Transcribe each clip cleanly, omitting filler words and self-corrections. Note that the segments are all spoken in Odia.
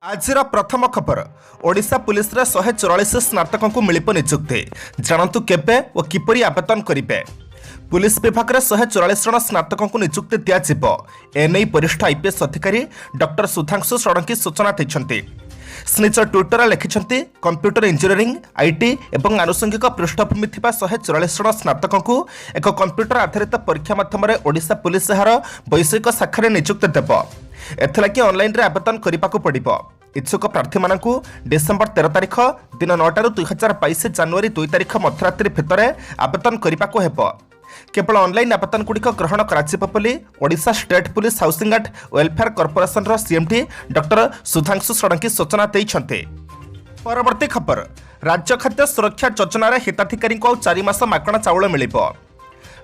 आजिर प्रथम खबर ओडिशा पुलिस रे 144 स्नातकों को मिलिप नियुक्ति जानतु केबे और किपरि आवेदन करिवे। पुलिस विभाग में 144 जन स्नातकों को नियुक्ति दिज्व एने वरिष्ठ आईपीएस अधिकारी डॉक्टर सुधांशु षडंगी सूचना देते। से निज ट्विटर लिखिं कंप्यूटर इंजीनियरिंग आईटी और आनुषंगिक पृष्ठभूमि 144 जन स्नातकों को एक कंप्यूटर आधारित परीक्षा माध्यम ओडिशा पुलिस यार वैषयिक शाखा नियुक्ति देव। एथिलागि ऑनलाइन रे आवेदन करिबाकू पड़िबो। इच्छुक प्रार्थी मानकू डिसेंबर 13 तारिख दिन 9 2022 जनवरी 2 तारिख मध्यरात्रि भितर आवेदन करिबाकू हेबो। केवल ऑनलाइन आवेदन गुड़िक ग्रहण कर Odisha state police housing and welfare corporation रो सीएमडी डॉक्टर सुधांशु षडंगी सूचना देइछन्ते। परवर्ती खबर राज्य खाद्य सुरक्षा योजना हिताधिकारी को 4 मास मागणा चाउल मिलिबो।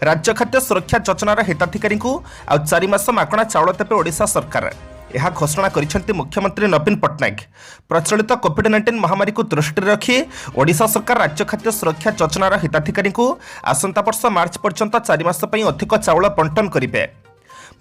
राज्य खाद्य सुरक्षा योजनार हिताधिकारी को 4 मास मागणा चाउल देवे ओडिशा सरकार। यह घोषणा करिसेंती मुख्यमंत्री नवीन पट्टनायक। प्रचलित कोविड-19 महामारी को दृष्टि रखी ओडिशा सरकार राज्य खाद्य सुरक्षा योजनार हिताधिकारी को आसंता वर्ष मार्च पर्यंत 4 मास पई अधिक चाउल बंटन करिवे।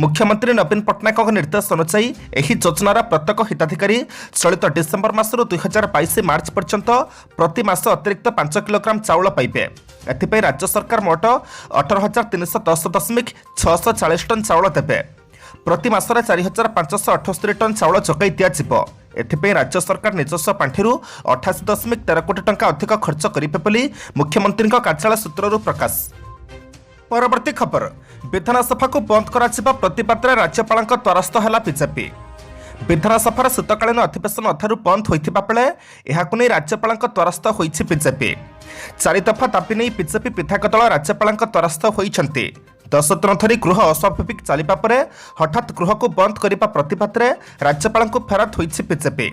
मुख्यमंत्री नवीन पट्टनायक निर्देश अनुसार यह योजनार प्रत्येक हिताधिकारी चलित डिसेंबर मासरू 2022 मार्च पर्यंत प्रति मास अतिरिक्त 5 किलोग्राम चाउल पाइबे। एथिपाई राज्य सरकार मोट 18,310.640 टन चाउल देवे। प्रति मासरे 4,578 टन चाउल जोगाई दिज्व। एथिपाई राज्य सरकार निजस्व पांठि 88.13 कोटी टंका अधिक खर्च करिवे बोली मुख्यमंत्री कार्यालय सूत्रରୁ प्रकाश। परवर्ती खबर विधानसभा को बंद कराजिबा प्रतिवाद राज्यपाल द्वारस्थ है बीजेपी। विधानसभार शीतकालीन अधिवेशन अधारू बंद होइथिबा बेले एहाकु नै राज्यपाल द्वारस्थ होइछि बीजेपी। 4 दफा दाबी नहीं बीजेपी विधायक दल राज्यपाल द्वारस्थ होइछन्ति। 10 दिन धरी गृह अस्वाभाविक चलिबा परे हठात गृह को बंद करिबा प्रतिवाद रे राज्यपाल को फेरत होइछि बीजेपी।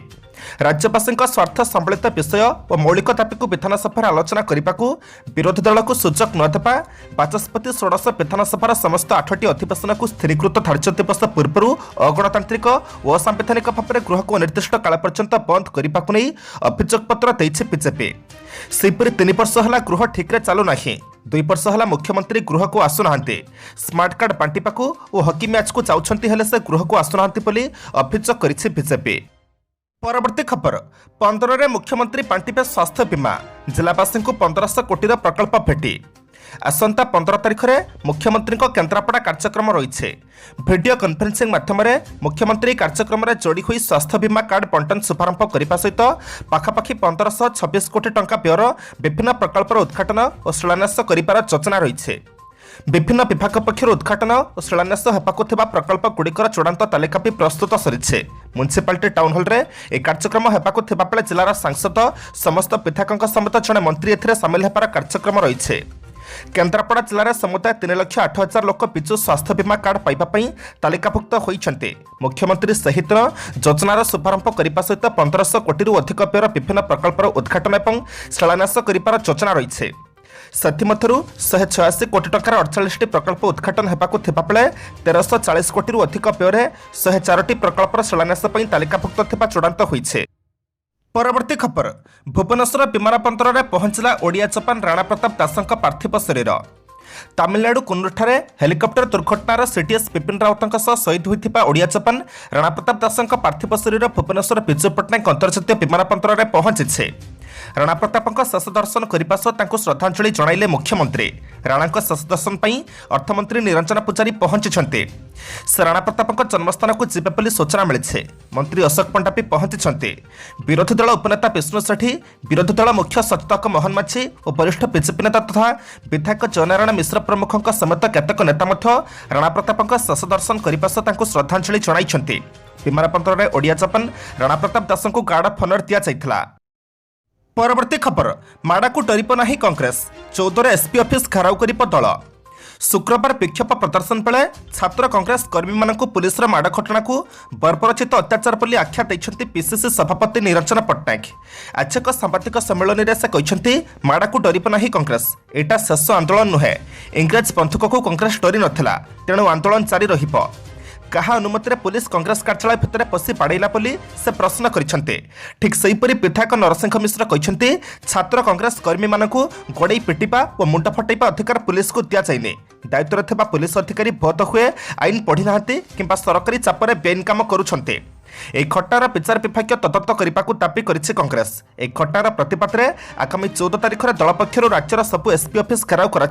राज्यवासी स्वार्थ संबलित विषय और मौलिक दाबी को विधानसभा आलोचना करने को विरोधी दल को सुजोग न देवा बाचस्पति षोडश विधानसभार समस्त 8टी अधिवेशन को स्थिरीकृत धार्य दिवस पूर्व अगणतांत्रिक और असंवैधानिक भाव में गृह को अनिर्दिष्ट काल पर्यंत बंद करने को नहीं अभियोग पत्र देछि बीजेपी। सेपरी 3 वर्ष है गृह ठीक रे चालू नाही। 2 वर्ष है मुख्यमंत्री गृह को आसुना स्मार्ट कार्ड बांटिबाकू और हॉकी मैच को जाउछंती हेले से गृह को आसुना अभियोग करिछि बीजेपी। परवर्ती खबर 15 रे मुख्यमंत्री बांटिबे स्वास्थ्य बीमा जिलावासी को 1500 कोटी प्रकल्प भेटी। आसंता 15 तारिख में मुख्यमंत्री केन्द्रापड़ा कार्यक्रम रही। वीडियो कॉन्फ्रेंसिंग माध्यम मुख्यमंत्री कार्यक्रम में जोड़ी हुई स्वास्थ्य बीमा कार्ड बंटन शुभारंभ करने सहित पाखापाखि 1526 कोटी टंका व्ययर विभिन्न प्रकल्पर उद्घाटन और शिलान्यास कर योजना रही। विभिन्न विभाग पक्षर उद्घाटन और शिलान्यास होगाकू प्रकल्प गुड़िकर चूड़ांत तालिका भी प्रस्तुत सरी। म्युनिसिपालिटी टाउन हॉल रे एक कार्यक्रम होगाकू बेले जिलार सांसद समस्त विधायकों समेत जड़े मंत्री एथिरे सामिल होबार कार्यक्रम रही। केन्द्रापड़ा जिले समुदाय 3,08,000 लोक पिछू स्वास्थ्य बीमा कार्ड पाइबापी तालिकाभुक्त होइछन्ते। मुख्यमंत्री सही दिन योजनार शुभारंभ करने सहित 1500 कोटी अधिक व्ययर विभिन्न प्रकल्पर उद्घाटन और शिलान्यास कर योजना रही। ସେଥିମଧ୍ୟରୁ 186 କୋଟି ଟଙ୍କାର 48ଟି ପ୍ରକଳ୍ପ ଉଦ୍ଘାଟନ ହେବାକୁ ଥିବା ବେଳେ 1340 କୋଟିରୁ ଅଧିକ ବ୍ୟୟରେ 104ଟି ପ୍ରକଳ୍ପର ଶିଳାନ୍ୟାସ ପାଇଁ ତାଲିକାଭୁକ୍ତ ଥିବା ଚୂଡ଼ାନ୍ତ ହୋଇଛି। ପରବର୍ତ୍ତୀ ଖବର ଭୁବନେଶ୍ୱର ବିମାନବନ୍ଦରରେ ପହଞ୍ଚିଲା ଓଡ଼ିଆ ଯବାନ ରାଣା ପ୍ରତାପ ଦାସଙ୍କ ପାର୍ଥିବ ଶରୀର। ତାମିଲନାଡୁ କୁନ୍ନୁରଠାରେ ହେଲିକପ୍ଟର ଦୁର୍ଘଟଣାର ସିଡିଏସ୍ ବିପିନ ରାଉତଙ୍କ ସହ ଶହୀଦ ହୋଇଥିବା ଓଡ଼ିଆ ଯବାନ ରାଣା ପ୍ରତାପ ଦାସଙ୍କ ପାର୍ଥିବ ଶରୀର ଭୁବନେଶ୍ୱର ବିଜୁ ପଟ୍ଟନାୟକ ଅନ୍ତର୍ଜାତୀୟ ବିମାନବନ୍ଦରରେ ପହଞ୍ଚିଛି। राणा प्रताप शेष दर्शन करने सह श्रद्धांजलि जणाइले मुख्यमंत्री। राणा शेष दर्शन पर अर्थमंत्री निरंजन पुजारी पहुंची। से राणा प्रताप जन्मस्थान को जीवे बोली सूचना मिली। मंत्री अशोक पंडा भी पहुंची। विरोधी दल उपनेता विष्णु सेठी, विरोधी दल मुख्य सचेतक मोहन माझी और वरिष्ठ बीजेपी नेता तथा विधायक जयनारायण मिश्र प्रमुखों समेत केतेक नेता राणा प्रताप शेष दर्शन करने सह श्रद्धांजलि जणाई। विमानबंदर में ओडिया जवान राणा प्रताप दास को गार्ड ऑफ ऑनर दि जाइथिला। परवर्ती खबर माड़ा को डरिब नाही कांग्रेस 14 एसपी ऑफिस घेराव करिब दल। शुक्रवार विक्षोभ प्रदर्शन बेले छात्र कांग्रेस कर्मी मानक पुलिस माड़ घटना को बर्बरचित अत्याचार बोली आख्या देइछन्ति पीसीसी सभापति निरंजन पट्टनायक। आज एक सांबादिक सम्मेलन में से कहते माड़ा को डरिब नाही कांग्रेस एटा शेष आंदोलन नुहे। इंग्रेज बंधुक को कांग्रेस डरी नथिला तेणु आंदोलन जारी रहिबो। कहा अनुमति पुलिस कांग्रेस कार्यालय भितर पशि बाड़ेला बोली से प्रश्न करिसेंते। ठीक सेहीपरि विधायक नरसिंह मिश्र कहते छात्र कांग्रेस कर्मी मानकू गोड़े पिटिबा और मुंड फटाइबा अधिकार पुलिस को दिया जाइने। दायित्व थिबा पुलिस अधिकारी बोध हुए आईन पढ़ी नाहांती किंबा सरकारी चापरे बेआईन काम करुछन्ते। এই ঘটনার বিচার বিভাগীয় তদন্ত করা দাবি করেছে কংগ্রেস। এই ঘটনার প্রতিবাদে আগামী 14 তারিখে দল পক্ষ রাজ্যের সবু এসপি অফিস ঘেরাও করা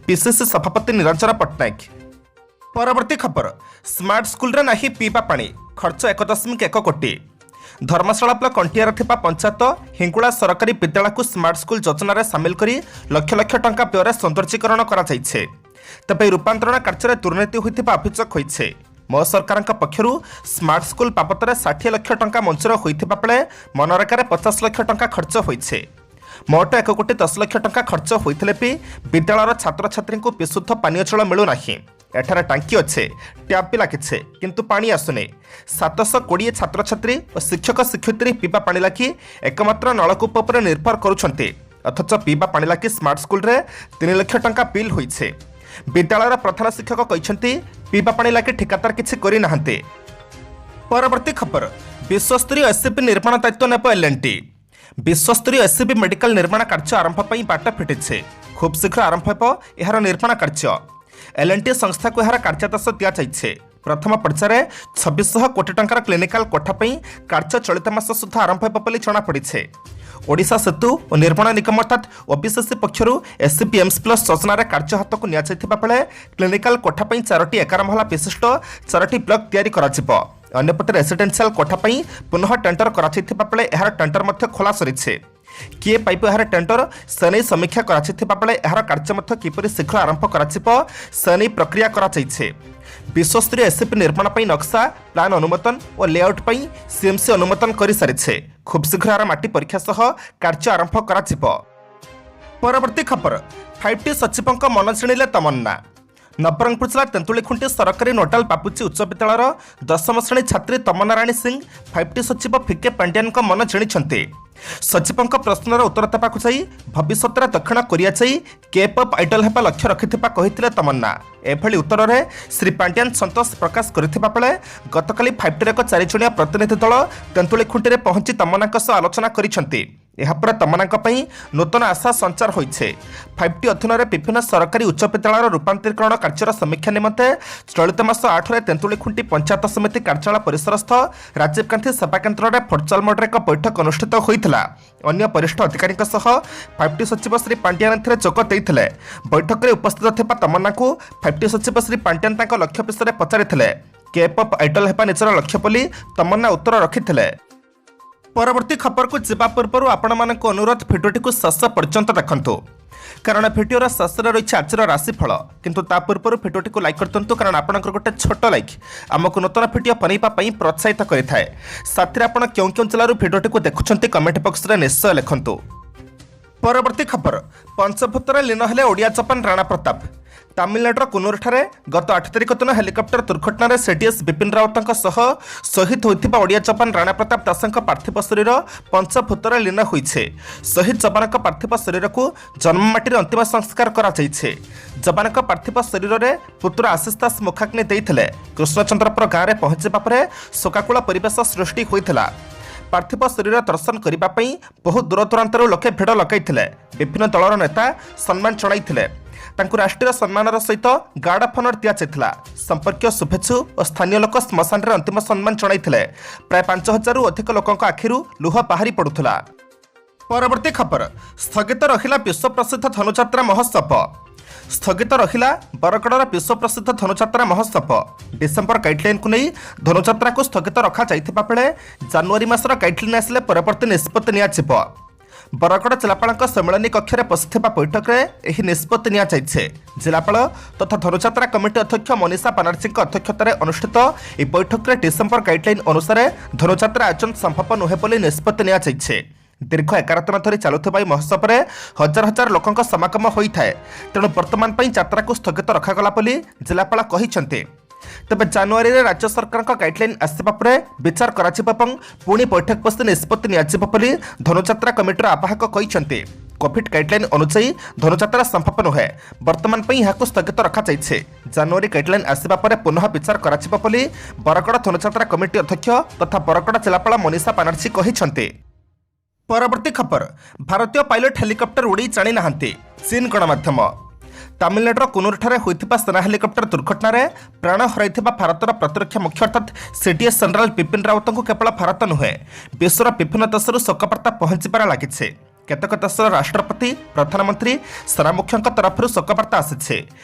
পিসিসি সভাপতি নিরঞ্জন পট্টনায়ক। পরবর্তী খবর, স্মার্ট স্কুলরে নাহি পিଇବା পানি, খরচ 1.1 কোটি। ধর্মশালা ব্লক কଣ୍ଟିଆରେ ଥିବା ପଞ୍ଚାୟତ ହିଙ୍ଗୁଳା ସରକାରୀ ବିଦ୍ୟାଳୟକୁ ସ୍ମାର୍ଟ ସ୍କୁଲ ଯୋଜନାରେ ସାମିଲ କରି ଲକ୍ଷ ଲକ୍ଷ ଟଙ୍କା ବ୍ୟୟରେ ସୌନ୍ଦର୍ଯ୍ୟକରଣ କରାଯାଇଛି। ତେବେ ରୂପାନ୍ତରଣ କାର୍ଯ୍ୟରେ ଦୁର୍ନୀତି ହୋଇଥିବା ଅଭିଯୋଗ ହୋଇଛି। ମୋ ସରକାରଙ୍କ ପକ୍ଷରୁ ସ୍ମାର୍ଟ ସ୍କୁଲ ବାବଦରେ 60 ଲକ୍ଷ ଟଙ୍କା ମଞ୍ଜୁର ହୋଇଥିବା ବେଳେ ମନରେଗାରେ 50 ଲକ୍ଷ ଟଙ୍କା ଖର୍ଚ୍ଚ ହୋଇଛି। ମୋଟ 1 କୋଟି 10 ଲକ୍ଷ ଟଙ୍କା ଖର୍ଚ୍ଚ ହୋଇଥିଲେ ବି ବିଦ୍ୟାଳୟର ଛାତ୍ରଛାତ୍ରୀଙ୍କୁ ବିଶୁଦ୍ଧ ପାନୀୟ ଜଳ ମିଳୁନାହିଁ। ଏଠାରେ ଟାଙ୍କି ଅଛି, ଟ୍ୟାପ୍ ବି ଲାଗିଛି, କିନ୍ତୁ ପାଣି ଆସୁନି। 720 ଛାତ୍ରଛାତ୍ରୀ ଓ ଶିକ୍ଷକ ଶିକ୍ଷୟିତ୍ରୀ ପିଇବା ପାଣି ଲାଗି ଏକମାତ୍ର ନଳକୂପ ଉପରେ ନିର୍ଭର କରୁଛନ୍ତି। ଅଥଚ ପିଇବା ପାଣି ଲାଗି ସ୍ମାର୍ଟ ସ୍କୁଲରେ 3 ଲକ୍ଷ ଟଙ୍କା ବିଲ୍ ହୋଇଛି। ବିଦ୍ୟାଳୟର ପ୍ରଧାନ ଶିକ୍ଷକ କହିଛନ୍ତି ପିଇବା ପାଣି ଲାଗି ଠିକାଦାର କିଛି କରିନାହାନ୍ତି। ପରବର୍ତ୍ତୀ ଖବର, ବିଶ୍ୱସ୍ତରୀୟ ଏସ୍ସିବି ନିର୍ମାଣ ଦାୟିତ୍ୱ ନେବ ଏଲ୍ଏନ୍ଟି। ବିଶ୍ୱସ୍ତରୀୟ ଏସ୍ସିବି ମେଡିକାଲ ନିର୍ମାଣ କାର୍ଯ୍ୟ ଆରମ୍ଭ ପାଇଁ ବାଟ ଫିଟିଛି। ଖୁବ୍ ଶୀଘ୍ର ଆରମ୍ଭ ହେବ ଏହାର ନିର୍ମାଣ କାର୍ଯ୍ୟ। ଏଲ୍ଏନ୍ଟି ସଂସ୍ଥାକୁ ଏହାର କାର୍ଯ୍ୟାଦେଶ ଦିଆଯାଇଛି। ପ୍ରଥମ ପର୍ଯ୍ୟାୟରେ 2600 କୋଟି ଟଙ୍କାର କ୍ଲିନିକାଲ କୋଠା ପାଇଁ କାର୍ଯ୍ୟ ଚଳିତ ମାସ ସୁଦ୍ଧା ଆରମ୍ଭ ହେବ ବୋଲି ଜଣାପଡ଼ିଛି। ଓଡ଼ିଶା ସେତୁ ଓ ନିର୍ମାଣ ନିଗମ ଅର୍ଥାତ୍ ଓବିସିସି ପକ୍ଷରୁ ଏସ୍ସିବି ଏମ୍ସ ପ୍ଲସ୍ ଯୋଜନାରେ କାର୍ଯ୍ୟ ହାତକୁ ନିଆଯାଇଥିବା ବେଳେ କ୍ଲିନିକାଲ କୋଠା ପାଇଁ 4ଟି 11 ମହଲା ବିଶିଷ୍ଟ 4ଟି ବ୍ଲକ୍ ତିଆରି କରାଯିବ। ଅନ୍ୟପଟେ ରେସିଡେନ୍ସିଆଲ କୋଠା ପାଇଁ ପୁନଃ ଟେଣ୍ଡର କରାଯାଇଥିବା ବେଳେ ଏହାର ଟେଣ୍ଡର ମଧ୍ୟ ଖୋଲା ସରିଛି। କିଏ ପାଇବ ଏହାର ଟେଣ୍ଡର ସେ ନେଇ ସମୀକ୍ଷା କରାଯାଇଥିବା ବେଳେ ଏହାର କାର୍ଯ୍ୟ ମଧ୍ୟ କିପରି ଶୀଘ୍ର ଆରମ୍ଭ କରାଯିବ ସେ ନେଇ ପ୍ରକ୍ରିୟା କରାଯାଇଛି। ବିଶ୍ୱସ୍ତରୀୟ ଏସ୍ସିବି ନିର୍ମାଣ ପାଇଁ ନକ୍ସା, ପ୍ଲାନ୍ ଅନୁମୋଦନ ଓ ଲେଆଉଟ୍ ପାଇଁ ସିଏମ୍ସି ଅନୁମୋଦନ କରିସାରିছে। ଖୁବ୍ ଶୀଘ୍ର ଏହାର ମାଟି ପରୀକ୍ଷା ସହ କାର୍ଯ୍ୟ ଆରମ୍ଭ କରାଯିବ। ପରବର୍ତ୍ତୀ ଖବର, 5T ସଚିବଙ୍କ ମନ ଜିଣିଲେ ତମନ୍ନା। ନବରଙ୍ଗପୁର ଜିଲ୍ଲା ତେନ୍ତୁଳିଖୁଣ୍ଟି ସରକାରୀ ନୋଡାଲ ବାପୁଜୀ ଉଚ୍ଚ ବିଦ୍ୟାଳୟର 10ମ ଶ୍ରେଣୀ ଛାତ୍ରୀ ତମନ୍ନା ରାଣୀ ସିଂ 5T ସଚିବ ଫିକେ ପାଣ୍ଡିଆନଙ୍କ ମନ ଜିଣିଛନ୍ତି। ସଚିବଙ୍କ ପ୍ରଶ୍ନର ଉତ୍ତର ଦେବାକୁ ଯାଇ ଭବିଷ୍ୟତରେ ଦକ୍ଷିଣ କୋରିଆ ଯାଇ କେ-ପପ୍ ଆଇଡଲ ହେବା ଲକ୍ଷ୍ୟ ରଖିଥିବା କହିଥିଲେ ତମନ୍ନା। ଏଭଳି ଉତ୍ତରରେ ଶ୍ରୀ ପାଣ୍ଡିଆନ ସନ୍ତୋଷ ପ୍ରକାଶ କରିଥିବା ବେଳେ ଗତକାଲି 5Tର ଏକ 4 ଜଣିଆ ପ୍ରତିନିଧି ଦଳ ତେନ୍ତୁଳିଖୁଣ୍ଟିରେ ପହଞ୍ଚି ତମନ୍ନାଙ୍କ ସହ ଆଲୋଚନା କରିଛନ୍ତି। ଏହାପରେ ତମନ୍ନାଙ୍କ ପାଇଁ ନୂତନ ଆଶା ସଞ୍ଚାର ହୋଇଛି। 5T ଅଧୀନରେ ବିଭିନ୍ନ ସରକାରୀ ଉଚ୍ଚ ବିଦ୍ୟାଳୟର ରୂପାନ୍ତରୀକରଣ କାର୍ଯ୍ୟର ସମୀକ୍ଷା ନିମନ୍ତେ ଚଳିତ ମାସ 8ରେ ତେନ୍ତୁଳିଖୁଣ୍ଟି ପଞ୍ଚାୟତ ସମିତି କାର୍ଯ୍ୟାଳୟ ପରିସରସ୍ଥ ରାଜୀବ ଗାନ୍ଧୀ ସେବା କେନ୍ଦ୍ରରେ ଭର୍ଚୁଆଲ ମୋଡରେ ଏକ ବୈଠକ ଅନୁଷ୍ଠିତ ହୋଇଥିଲା। ଅନ୍ୟ ବରିଷ୍ଠ ଅଧିକାରୀଙ୍କ ସହ 5T ସଚିବ ଶ୍ରୀ ପାଣ୍ଡିଆନ ଏଥିରେ ଯୋଗ ଦେଇଥିଲେ। ବୈଠକରେ ଉପସ୍ଥିତ ଥିବା ତମନ୍ନାଙ୍କୁ 5T ସଚିବ ଶ୍ରୀ ପାଣ୍ଡିଆନ ତାଙ୍କ ଲକ୍ଷ୍ୟ ବିଷୟରେ ପଚାରିଥିଲେ। କେ-ପପ୍ ଆଇଡଲ ହେବା ନିଜର ଲକ୍ଷ୍ୟ ବୋଲି ତମନ୍ନା ଉତ୍ତର ରଖିଥିଲେ। ପରବର୍ତ୍ତୀ ଖବରକୁ ଯିବା ପୂର୍ବରୁ ଆପଣମାନଙ୍କୁ ଅନୁରୋଧ, ଭିଡ଼ିଓଟିକୁ ଶେଷ ପର୍ଯ୍ୟନ୍ତ ଦେଖନ୍ତୁ କାରଣ ଭିଡ଼ିଓର ଶେଷରେ ରହିଛି ଆଜିର ରାଶିଫଳ। କିନ୍ତୁ ତା ପୂର୍ବରୁ ଭିଡ଼ିଓଟିକୁ ଲାଇକ୍ କରିଦିଅନ୍ତୁ କାରଣ ଆପଣଙ୍କର ଗୋଟେ ଛୋଟ ଲାଇକ୍ ଆମକୁ ନୂତନ ଭିଡ଼ିଓ ବନାଇବା ପାଇଁ ପ୍ରୋତ୍ସାହିତ କରିଥାଏ। ସାଥିରେ ଆପଣ କେଉଁ କେଉଁ ଜିଲ୍ଲାରୁ ଭିଡ଼ିଓଟିକୁ ଦେଖୁଛନ୍ତି କମେଣ୍ଟ ବକ୍ସରେ ନିଶ୍ଚୟ ଲେଖନ୍ତୁ। ପରବର୍ତ୍ତୀ ଖବର, ପଞ୍ଚଭୂତରେ ଲୀନ ହେଲେ ଓଡ଼ିଆ ଯବାନ ରାଣା ପ୍ରତାପ। ତାମିଲନାଡୁର କୁନୁରଠାରେ ଗତ 8 ତାରିଖ ଦିନ ହେଲିକପ୍ଟର ଦୁର୍ଘଟଣାରେ ସିଡିଏସ୍ ବିପିନ ରାଓ୍ୱତଙ୍କ ସହ ଶହୀଦ ହୋଇଥିବା ଓଡ଼ିଆ ଯବାନ ରାଣା ପ୍ରତାପ ଦାସଙ୍କ ପାର୍ଥିବ ଶରୀର ପଞ୍ଚଭୂତରେ ଲୀନ ହୋଇଛି। ଶହୀଦ ଯବାନଙ୍କ ପାର୍ଥିବ ଶରୀରକୁ ଜନ୍ମମାଟିରେ ଅନ୍ତିମ ସଂସ୍କାର କରାଯାଇଛି। ଯବାନଙ୍କ ପାର୍ଥିବ ଶରୀରରେ ପୁତ୍ର ଆଶିଷ ଦାସ ମୁଖାଗ୍ନି ଦେଇଥିଲେ। କୃଷ୍ଣଚନ୍ଦ୍ରପୁର ଗାଁରେ ପହଞ୍ଚିବା ପରେ ଶୋକାକୁଳ ପରିବେଶ ସୃଷ୍ଟି ହୋଇଥିଲା। ପାର୍ଥିବ ଶରୀର ଦର୍ଶନ କରିବା ପାଇଁ ବହୁ ଦୂରଦୂରାନ୍ତରୁ ଲୋକେ ଭିଡ଼ ଲଗାଇଥିଲେ। ବିଭିନ୍ନ ଦଳର ନେତା ସମ୍ମାନ ଜଣାଇଥିଲେ। ତାଙ୍କୁ ରାଷ୍ଟ୍ରୀୟ ସମ୍ମାନର ସହିତ ଗାର୍ଡ ଅଫ୍ ଅନର ଦିଆଯାଇଥିଲା। ସମ୍ପର୍କୀୟ ଶୁଭେଚ୍ଛୁ ଓ ସ୍ଥାନୀୟ ଲୋକ ଶ୍ମଶାନରେ ଅନ୍ତିମ ସମ୍ମାନ ଜଣାଇଥିଲେ। ପ୍ରାୟ 5000ରୁ ଅଧିକ ଲୋକଙ୍କ ଆଖିରୁ ଲୁହ ବାହାରି ପଡୁଥିଲା। ପରବର୍ତ୍ତୀ ଖବର, ସ୍ଥଗିତ ରହିଲା ବିଶ୍ୱ ପ୍ରସିଦ୍ଧ ଧନୁଯାତ୍ରା ମହୋତ୍ସବ। ସ୍ଥଗିତ ରହିଲା ବରଗଡ଼ର ବିଶ୍ୱ ପ୍ରସିଦ୍ଧ ଧନୁଯାତ୍ରା ମହୋତ୍ସବ। ଡିସେମ୍ବର ଗାଇଡଲାଇନକୁ ନେଇ ଧନୁଯାତ୍ରାକୁ ସ୍ଥଗିତ ରଖାଯାଇଥିବା ବେଳେ ଜାନୁଆରୀ ମାସର ଗାଇଡଲାଇନ ଆସିଲେ ପରବର୍ତ୍ତୀ ନିଷ୍ପତ୍ତି ନିଆଯିବ। ବରଗଡ଼ ଜିଲ୍ଲାପାଳଙ୍କ ସମ୍ମିଳନୀ କକ୍ଷରେ ବସିଥିବା ବୈଠକରେ ଏହି ନିଷ୍ପତ୍ତି ନିଆଯାଇଛି। ଜିଲ୍ଲାପାଳ ତଥା ଧନୁଯାତ୍ରା କମିଟି ଅଧ୍ୟକ୍ଷ ମନୀଷା ବାନାର୍ଜୀଙ୍କ ଅଧ୍ୟକ୍ଷତାରେ ଅନୁଷ୍ଠିତ ଏହି ବୈଠକରେ ଡିସେମ୍ବର ଗାଇଡଲାଇନ ଅନୁସାରେ ଧନୁଯାତ୍ରା ଆୟୋଜନ ସମ୍ଭବ ନୁହେଁ ବୋଲି ନିଷ୍ପତ୍ତି ନିଆଯାଇଛି। ଦୀର୍ଘ 11 ଦିନ ଧରି ଚାଲୁଥିବା ଏହି ମହୋତ୍ସବରେ ହଜାର ହଜାର ଲୋକଙ୍କ ସମାଗମ ହୋଇଥାଏ। ତେଣୁ ବର୍ତ୍ତମାନ ପାଇଁ ଯାତ୍ରାକୁ ସ୍ଥଗିତ ରଖାଗଲା ବୋଲି ଜିଲ୍ଲାପାଳ କହିଛନ୍ତି। ତେବେ ଜାନୁଆରୀରେ ରାଜ୍ୟ ସରକାରଙ୍କ ଗାଇଡଲାଇନ ଆସିବା ପରେ ବିଚାର କରାଯିବ ଏବଂ ପୁଣି ବୈଠକ ବସି ନିଷ୍ପତ୍ତି ନିଆଯିବ ବୋଲି ଧନୁଯାତ୍ରା କମିଟିର ଆବାହକ କହିଛନ୍ତି। କୋଭିଡ୍ ଗାଇଡଲାଇନ ଅନୁଯାୟୀ ଧନୁଯାତ୍ରା ସମ୍ଭବ ନୁହେଁ। ବର୍ତ୍ତମାନ ପାଇଁ ଏହାକୁ ସ୍ଥଗିତ ରଖାଯାଇଛି। ଜାନୁଆରୀ ଗାଇଡଲାଇନ ଆସିବା ପରେ ପୁନଃ ବିଚାର କରାଯିବ ବୋଲି ବରଗଡ଼ ଧନୁଯାତ୍ରା କମିଟି ଅଧ୍ୟକ୍ଷ ତଥା ବରଗଡ଼ ଜିଲ୍ଲାପାଳ ମନୀଷା ବାନାର୍ଜୀ କହିଛନ୍ତି। ପରବର୍ତ୍ତୀ ଖବର, ଭାରତୀୟ ପାଇଲଟ ହେଲିକପ୍ଟର ଉଡ଼ି ଜାଣି ନାହାନ୍ତି, ଚୀନ ଗଣମାଧ୍ୟମ। ତାମିଲନାଡୁର କୁନୁରଠାରେ ହୋଇଥିବା ସେନା ହେଲିକପ୍ଟର ଦୁର୍ଘଟଣାରେ ପ୍ରାଣ ହରାଇଥିବା ଭାରତର ପ୍ରତିରକ୍ଷା ମୁଖ୍ୟ ଅର୍ଥାତ୍ ସିଡିଏସ୍ ଜେନେରାଲ ବିପିନ ରାୱତଙ୍କୁ କେବଳ ଭାରତ ନୁହେଁ ବିଶ୍ୱର ବିଭିନ୍ନ ଦେଶରୁ ଶୋକବାର୍ତ୍ତା ପହଞ୍ଚିବାରେ ଲାଗିଛି। କେତେକ ଦେଶର ରାଷ୍ଟ୍ରପତି ପ୍ରଧାନମନ୍ତ୍ରୀ ସେନା ମୁଖ୍ୟଙ୍କ ତରଫରୁ ଶୋକବାର୍ତ୍ତା ଆସିଛି।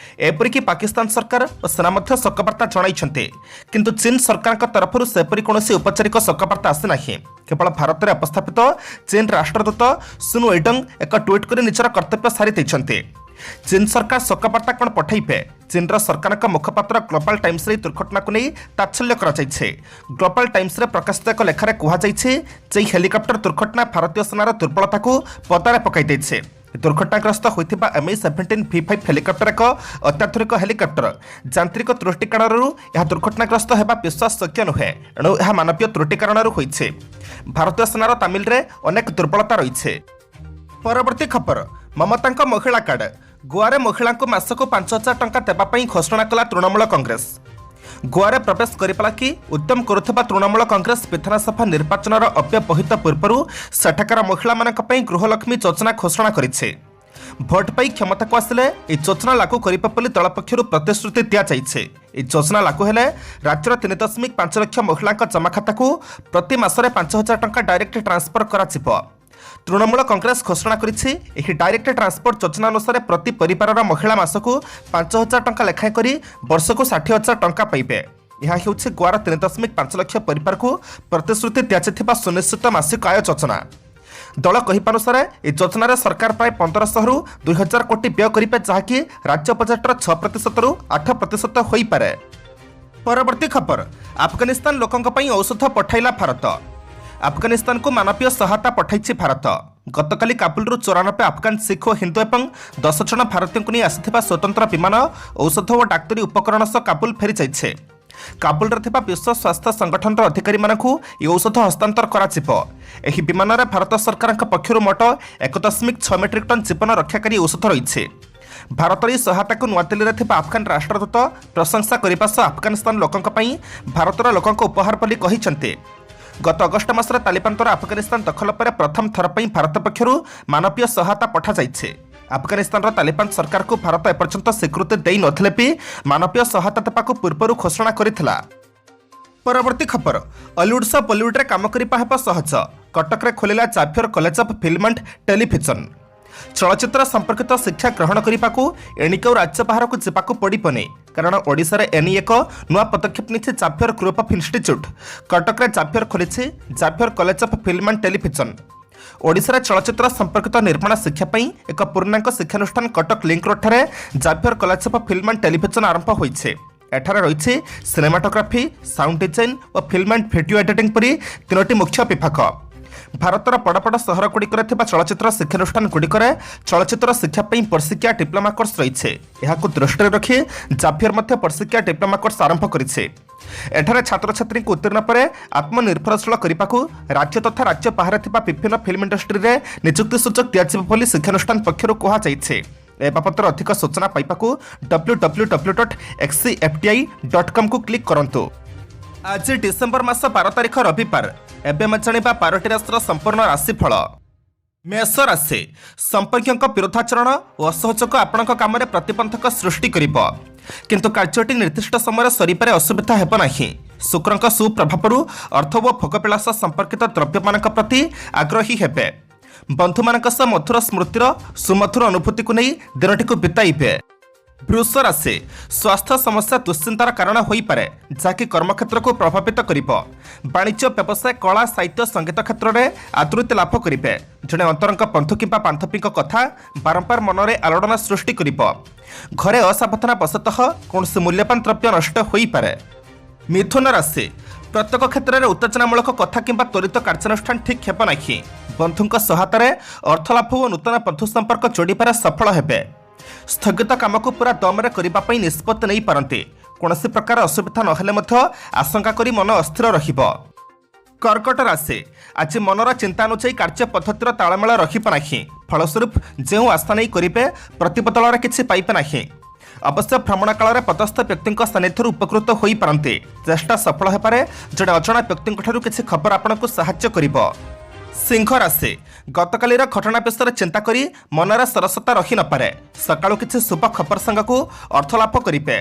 ଏପରିକି ପାକିସ୍ତାନ ସରକାର ଓ ସେନା ମଧ୍ୟ ଶୋକବାର୍ତ୍ତା ଜଣାଇଛନ୍ତି। କିନ୍ତୁ ଚୀନ ସରକାରଙ୍କ ତରଫରୁ ସେପରି କୌଣସି ଔପଚାରିକ ଶୋକବାର୍ତ୍ତା ଆସିନାହିଁ। କେବଳ ଭାରତରେ ଅବସ୍ଥାପିତ ଚୀନ ରାଷ୍ଟ୍ରଦୂତ ସୁନ୍ ୱେଡଙ୍ଗ ଏକ ଟ୍ୱିଟ୍ କରି ନିଜର କର୍ତ୍ତବ୍ୟ ସାରି ଦେଇଛନ୍ତି। ଚୀନ ସରକାର ଶୋକବାର୍ତ୍ତା କ'ଣ ପଠାଇବେ? ଚୀନର ସରକାରଙ୍କ ମୁଖପାତ୍ର ଗ୍ଲୋବାଲ ଟାଇମ୍ସରେ ଦୁର୍ଘଟଣାକୁ ନେଇ ତାତ୍ସଲ୍ୟ କରାଯାଇଛି। ଗ୍ଲୋବାଲ ଟାଇମ୍ସରେ ପ୍ରକାଶିତ ଏକ ଲେଖାରେ କୁହାଯାଇଛି ଯେ ହେଲିକପ୍ଟର ଦୁର୍ଘଟଣା ଭାରତୀୟ ସେନାର ଦୁର୍ବଳତାକୁ ପଦାରେ ପକାଇ ଦେଇଛି। ଦୁର୍ଘଟଣାଗ୍ରସ୍ତ ହୋଇଥିବା MH17 V5 ହେଲିକପ୍ଟର ଏକ ଅତ୍ୟାଧୁନିକ ହେଲିକପ୍ଟର। ଯାନ୍ତ୍ରିକ ତ୍ରୁଟି କାରଣରୁ ଏହା ଦୁର୍ଘଟଣାଗ୍ରସ୍ତ ହେବା ବିଶ୍ୱାସଯୋଗ୍ୟ ନୁହେଁ, ଏଣୁ ଏହା ମାନବୀୟ ତ୍ରୁଟି କାରଣରୁ ହୋଇଛି। ଭାରତୀୟ ସେନାର ତାମିଲରେ ଅନେକ ଦୁର୍ବଳତା ରହିଛି। ପରବର୍ତ୍ତୀ ଖବର, ମମତାଙ୍କ ମହିଳା କାର୍ଡ। ଗୋଆରେ ମହିଳାଙ୍କୁ ମାସକୁ 5,000 ଟଙ୍କା ଦେବା ପାଇଁ ଘୋଷଣା କଲା ତୃଣମୂଳ କଂଗ୍ରେସ। ଗୋଆରେ ପ୍ରବେଶ କରିବା ଲାଗି ଉଦ୍ୟମ କରୁଥିବା ତୃଣମୂଳ କଂଗ୍ରେସ ବିଧାନସଭା ନିର୍ବାଚନର ଅବ୍ୟବହିତ ପୂର୍ବରୁ ସେଠାକାର ମହିଳାମାନଙ୍କ ପାଇଁ ଗୃହଲକ୍ଷ୍ମୀ ଯୋଜନା ଘୋଷଣା କରିଛି। ଭୋଟ ପାଇ କ୍ଷମତାକୁ ଆସିଲେ ଏହି ଯୋଜନା ଲାଗୁ କରିବ ବୋଲି ଦଳ ପକ୍ଷରୁ ପ୍ରତିଶ୍ରୁତି ଦିଆଯାଇଛି। ଏହି ଯୋଜନା ଲାଗୁ ହେଲେ ରାଜ୍ୟର 3.5 ଲକ୍ଷ ମହିଳାଙ୍କ ଜମାଖାତାକୁ ପ୍ରତି ମାସରେ 5,000 ଟଙ୍କା ଡାଇରେକ୍ଟ ଟ୍ରାନ୍ସଫର କରାଯିବ। ତୃଣମୂଳ କଂଗ୍ରେସ ଘୋଷଣା କରିଛି ଏହି ଡାଇରେକ୍ଟ ଟ୍ରାନ୍ସପୋର୍ଟ ଯୋଜନା ଅନୁସାରେ ପ୍ରତି ପରିବାରର ମହିଳା ମାସକୁ 5,000 ଟଙ୍କା ଲେଖାଏଁ କରି ବର୍ଷକୁ 60,000 ଟଙ୍କା ପାଇବେ। ଏହା ହେଉଛି ଗୋଆର 3.5 ଲକ୍ଷ ପରିବାରକୁ ପ୍ରତିଶ୍ରୁତି ଦିଆଯାଇଥିବା ସୁନିଶ୍ଚିତ ମାସିକ ଆୟ ଯୋଜନା। ଦଳ କହିବା ଅନୁସାରେ ଏହି ଯୋଜନାରେ ସରକାର ପ୍ରାୟ 1,500ରୁ 2,000 କୋଟି ବ୍ୟୟ କରିବେ, ଯାହାକି ରାଜ୍ୟ ବଜେଟ୍ର 6%ରୁ 8% ହୋଇପାରେ। ପରବର୍ତ୍ତୀ ଖବର, ଆଫଗାନିସ୍ତାନ ଲୋକଙ୍କ ପାଇଁ ଔଷଧ ପଠାଇଲା ଭାରତ। ଆଫଗାନିସ୍ତାନକୁ ମାନବୀୟ ସହାୟତା ପଠାଇଛି ଭାରତ। ଗତକାଲି କାବୁଲରୁ 94 ଆଫଗାନ ଶିଖ ଓ ହିନ୍ଦୁ ଏବଂ 10 ଜଣ ଭାରତୀୟଙ୍କୁ ନେଇ ଆସିଥିବା ସ୍ୱତନ୍ତ୍ର ବିମାନ ଔଷଧ ଓ ଡାକ୍ତରୀ ଉପକରଣ ସହ କାବୁଲ ଫେରିଯାଇଛି। କାବୁଲରେ ଥିବା ବିଶ୍ୱ ସ୍ୱାସ୍ଥ୍ୟ ସଂଗଠନର ଅଧିକାରୀମାନଙ୍କୁ ଏହି ଔଷଧ ହସ୍ତାନ୍ତର କରାଯିବ। ଏହି ବିମାନରେ ଭାରତ ସରକାରଙ୍କ ପକ୍ଷରୁ ମୋଟ 1.6 ମେଟ୍ରିକ୍ ଟନ୍ ଜୀବନ ରକ୍ଷାକାରୀ ଔଷଧ ରହିଛି। ଭାରତର ଏହି ସହାୟତାକୁ ନୂଆଦିଲ୍ଲୀରେ ଥିବା ଆଫଗାନ ରାଷ୍ଟ୍ରଦୂତ ପ୍ରଶଂସା କରିବା ସହ ଆଫଗାନିସ୍ତାନ ଲୋକଙ୍କ ପାଇଁ ଭାରତର ଲୋକଙ୍କ ଉପହାର ବୋଲି କହିଛନ୍ତି। ଗତ ଅଗଷ୍ଟ ମାସରେ ତାଲିବାନ ଦ୍ୱାରା ଆଫଗାନିସ୍ତାନ ଦଖଲ ପରେ ପ୍ରଥମ ଥର ପାଇଁ ଭାରତ ପକ୍ଷରୁ ମାନବୀୟ ସହାୟତା ପଠାଯାଇଛି। ଆଫଗାନିସ୍ତାନର ତାଲିବାନ ସରକାରକୁ ଭାରତ ଏପର୍ଯ୍ୟନ୍ତ ସ୍ୱୀକୃତି ଦେଇନଥିଲେ ବି ମାନବୀୟ ସହାୟତା ଦେବାକୁ ପୂର୍ବରୁ ଘୋଷଣା କରିଥିଲା। ପରବର୍ତ୍ତୀ ଖବର, ଅଲିଉଡ୍ ସହ ବଲିଉଡରେ କାମ କରିବା ହେବ ସହଜ। କଟକରେ ଖୋଲିଲା Xavier college of film and television. ଚଳଚ୍ଚିତ୍ର ସମ୍ପର୍କିତ ଶିକ୍ଷା ଗ୍ରହଣ କରିବାକୁ ଏଣିକି ଆଉ ରାଜ୍ୟ ବାହାରକୁ ଯିବାକୁ ପଡ଼ିବନି, କାରଣ ଓଡ଼ିଶାରେ ଏନି ଏକ ନୂଆ ପଦକ୍ଷେପ ନେଇଛି ଜାଭିୟର ଗ୍ରୁପ ଅଫ୍ ଇନଷ୍ଟିଚ୍ୟୁଟ୍। କଟକରେ ଜାଭିୟର ଖୋଲିଛି Xavier college of film and television. ଓଡ଼ିଶାରେ ଚଳଚ୍ଚିତ୍ର ସମ୍ପର୍କିତ ନିର୍ମାଣ ଶିକ୍ଷା ପାଇଁ ଏକ ପୂର୍ଣ୍ଣାଙ୍ଗ ଶିକ୍ଷାନୁଷ୍ଠାନ କଟକ ଲିଙ୍କ ରୋଡଠାରେ Xavier college of film and television ଆରମ୍ଭ ହୋଇଛି। ଏଠାରେ ରହିଛି ସିନେମାଟୋଗ୍ରାଫି, ସାଉଣ୍ଡ ଡିଜାଇନ୍ ଓ ଫିଲ୍ମ ଆଣ୍ଡ ଭିଡିଓ ଏଡିଟିଂ ପରି 3ଟି ମୁଖ୍ୟ ବିଭାଗ। ଭାରତର ବଡ଼ ବଡ଼ ସହରଗୁଡ଼ିକରେ ଥିବା ଚଳଚ୍ଚିତ୍ର ଶିକ୍ଷାନୁଷ୍ଠାନଗୁଡ଼ିକରେ ଚଳଚ୍ଚିତ୍ର ଶିକ୍ଷା ପାଇଁ ବର୍ଷିକିଆ ଡିପ୍ଲୋମା କୋର୍ସ ରହିଛି। ଏହାକୁ ଦୃଷ୍ଟିରେ ରଖି ଜାଭିୟର ମଧ୍ୟ ବର୍ଷିକିଆ ଡିପ୍ଲୋମା କୋର୍ସ ଆରମ୍ଭ କରିଛି। ଏଠାରେ ଛାତ୍ରଛାତ୍ରୀଙ୍କୁ ଉତ୍ତୀର୍ଣ୍ଣ ପରେ ଆତ୍ମନିର୍ଭରଶୀଳ କରିବାକୁ ରାଜ୍ୟ ତଥା ରାଜ୍ୟ ବାହାରେ ଥିବା ବିଭିନ୍ନ ଫିଲ୍ମ ଇଣ୍ଡଷ୍ଟ୍ରିରେ ନିଯୁକ୍ତି ସୁଯୋଗ ଦିଆଯିବ ବୋଲି ଶିକ୍ଷାନୁଷ୍ଠାନ ପକ୍ଷରୁ କୁହାଯାଇଛି। ଏ ବାବଦରେ ଅଧିକ ସୂଚନା ପାଇବାକୁ www.xcfti.com କୁ କ୍ଲିକ୍ କରନ୍ତୁ। ଆଜି ଡିସେମ୍ବର ମାସ 12 ତାରିଖ ରବିବାର। ଏବେ ଆମେ ଜାଣିବା 12ଟି ରାଶିର ସମ୍ପୂର୍ଣ୍ଣ ରାଶିଫଳ। ମେଷ ରାଶି, ସମ୍ପର୍କୀୟଙ୍କ ବିରୋଧାଚରଣ ଓ ଅସହଯୋଗ ଆପଣଙ୍କ କାମରେ ପ୍ରତିବନ୍ଧକ ସୃଷ୍ଟି କରିବ, କିନ୍ତୁ କାର୍ଯ୍ୟଟି ନିର୍ଦ୍ଦିଷ୍ଟ ସମୟରେ ସରିବାରେ ଅସୁବିଧା ହେବ ନାହିଁ। ଶୁକ୍ରଙ୍କ ସୁପ୍ରଭାବରୁ ଅର୍ଥ ଓ ଭୋଗବିଳାସ ସମ୍ପର୍କିତ ଦ୍ରବ୍ୟମାନଙ୍କ ପ୍ରତି ଆଗ୍ରହୀ ହେବେ। ବନ୍ଧୁମାନଙ୍କ ସହ ମଧୁର ସ୍ମୃତିର ସୁମଧୁର ଅନୁଭୂତିକୁ ନେଇ ଦିନଟିକୁ ବିତାଇବେ। ବୃଷ ରାଶି, ସ୍ୱାସ୍ଥ୍ୟ ସମସ୍ୟା ଦୁଶ୍ଚିନ୍ତାର କାରଣ ହୋଇପାରେ, ଯାହାକି କର୍ମକ୍ଷେତ୍ରକୁ ପ୍ରଭାବିତ କରିବ। ବାଣିଜ୍ୟ, ବ୍ୟବସାୟ, କଳା, ସାହିତ୍ୟ, ସଙ୍ଗୀତ କ୍ଷେତ୍ରରେ ଆଦୃତି ଲାଭ କରିବେ। ଜଣେ ଅନ୍ତରଙ୍ଗ ବନ୍ଧୁ କିମ୍ବା ବାନ୍ଧବୀଙ୍କ କଥା ବାରମ୍ବାର ମନରେ ଆଲୋଡ଼ନ ସୃଷ୍ଟି କରିବ। ଘରେ ଅସାବଧାନବଶତଃ କୌଣସି ମୂଲ୍ୟବାନ ଦ୍ରବ୍ୟ ନଷ୍ଟ ହୋଇପାରେ। ମିଥୁନ ରାଶି, ପ୍ରତ୍ୟେକ କ୍ଷେତ୍ରରେ ଉତ୍ତେଜନାମୂଳକ କଥା କିମ୍ବା ତ୍ୱରିତ କାର୍ଯ୍ୟାନୁଷ୍ଠାନ ଠିକ୍ ହେବ ନାହିଁ। ବନ୍ଧୁଙ୍କ ସହାୟତାରେ ଅର୍ଥଲାଭ ଓ ନୂତନ ବନ୍ଧୁ ସମ୍ପର୍କ ଯୋଡ଼ିବାରେ ସଫଳ ହେବେ। ସ୍ଥଗିତ କାମକୁ ପୁରା ଦମରେ କରିବା ପାଇଁ ନିଷ୍ପତ୍ତି ନେଇପାରନ୍ତି। କୌଣସି ପ୍ରକାର ଅସୁବିଧା ନହେଲେ ମଧ୍ୟ ଆଶଙ୍କା କରି ମନ ଅସ୍ଥିର ରହିବ। କର୍କଟ ରାଶି, ଆଜି ମନର ଚିନ୍ତା ଅନୁଯାୟୀ କାର୍ଯ୍ୟ ପଦ୍ଧତିର ତାଳମେଳ ରହିବ ନାହିଁ। ଫଳସ୍ୱରୂପ ଯେଉଁ ଆଶା ନେଇ କରିବେ ପ୍ରତିବଦଳରେ କିଛି ପାଇବେ ନାହିଁ। ଅବଶ୍ୟ ଭ୍ରମଣ କାଳରେ ପଦସ୍ଥ ବ୍ୟକ୍ତିଙ୍କ ସାନ୍ନିଧ୍ୟରୁ ଉପକୃତ ହୋଇପାରନ୍ତି। ଚେଷ୍ଟା ସଫଳ ହେବାରେ ଜଣେ ଅଜଣା ବ୍ୟକ୍ତିଙ୍କଠାରୁ କିଛି ଖବର ଆପଣଙ୍କୁ ସାହାଯ୍ୟ କରିବ। सिंह राशि गतकालीर घटना विषय चिंता करी मनर सरसता रही नपे सकाळु किछि शुभ खबर संगकु अर्थलाभ करिपे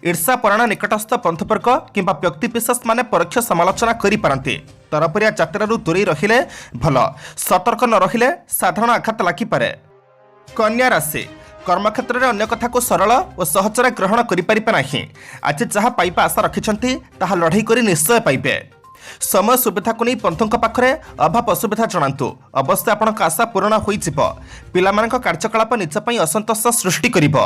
ईर्षा पराण निकटस्थ बंधुवर्ग किंबा व्यक्तिविशेष माने परोक्ष समालोचना करि पारंती तरपरिया यात्रारू दूरी रहिले भल सतर्क न रहिले साधारण आघात लागि पारे। कन्या राशि कर्मक्षेत्र में अन्य कथा को सरल और सहजरे ग्रहण करिपारिबे नाही आज जहाँ पाइबा आशा रखिछंती ताहा लड़ाई करी निश्चय पाइबे। समय सुविधा को नहीं बंधुक पाखरे अभाव असुविधा जणातु अवश्य आपनक आशा पूर्ण होइजिब पिलामानक कार्यकलाप निज पई असंतोष सृष्टि करिब।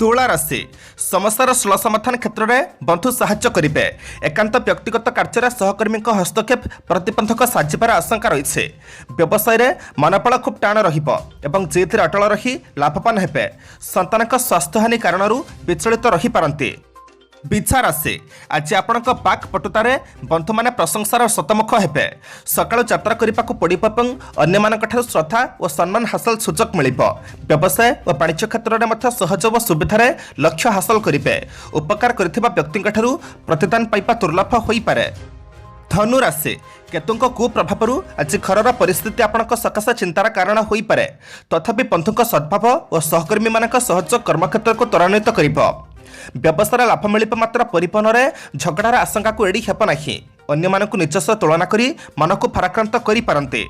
तुला राशि समस्यार सुलभ समाधान क्षेत्र में बंधु साहाय्य करेंगे एकांत व्यक्तिगत कार्य सहकर्मी हस्तक्षेप प्रतिबंधक साजिबार आशंका रही व्यवसाय में मनोबल खूब टाण रहिबो जेथिरे अटल रही लाभवान हेबे संतानक स्वास्थ्यहानि कारण विचलित रही पारंती। बिछा राशि आज आपणक पाक पटुतार बंधु माने प्रशंसार शतमुख हेबे सकाळु यात्रा करने पड़ो अन्य मानक श्रद्धा और सम्मान हासिल सुजोग मिल व्यवसाय और वाणिज्य क्षेत्र में सहज और सुविधार लक्ष्य हासिल करेंगे उपकार करथिबा व्यक्तिंक ठारू प्रतिदान पाइबा दुर्लभ होई पारे। धनु राशि केतुंक कुप्रभाव आज घर परिस्थिति आपणक सकाशे चिंतार कारण होई पारे तथापि बंधुक सद्भाव और सहकर्मी मानक सहयोग कर्मक्षेत्र को त्वरान्वित करिब व्यवसाय लाभ मिल मात्र परिवहन में झगड़ार आशंका को एड़ी हेब नहीं अन्य मानक निजस्व तुलना करी मन को भाराक्रांत करि पारंते।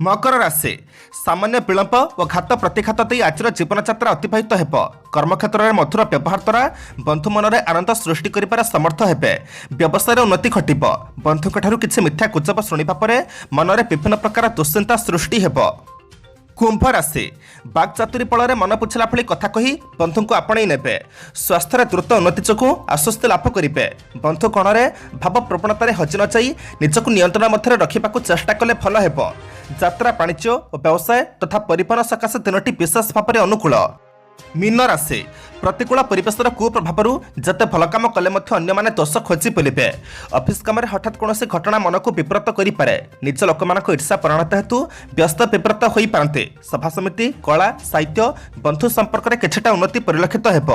मकर राशि सामान्य विलंब और घात प्रतिघात दे आज जीवन यात्रा अतिबाहित हेब कर्मक्षेत्र में मधुर व्यवहार द्वारा बंधु मन में आनंद सृष्टि कर समर्थ हेबे व्यवसाय उन्नति घटिब बंधुक ठारू किछि मिथ्या गुजब शुणिबा परे मन में विभिन्न प्रकार दुश्चिंता सृष्टि हेब। कुंभ राशि बाक्चातुरी फल मन पुछला भली कथा कही बंधु को आपणई नेबे स्वास्थ्य द्रुत उन्नति जोगु आश्वस्ति लाभ करेंगे बंधु कण में भाव प्रवणतार हजि न जाई निजक नियंत्रण मध्य रखा चेष्टा कले भल हेब यात्रा वाणिज्य और व्यवसाय तथा परिवहन सकाशे दिनटी विशेष भाव में अनुकूल। मीन राशि प्रतिकूल परिवेशर कुप्रभाव जते भल काम कले अन्य माने दोष खोजी बुलिबे ऑफिस काम हठात कौन घटना मन को विव्रत करें निज लोक ईर्षा परिणत हेतु व्यस्त विव्रत हो पारते सभा समिति कला साहित्य बंधु संपर्क में किछिटा उन्नति परिलक्षित हेब।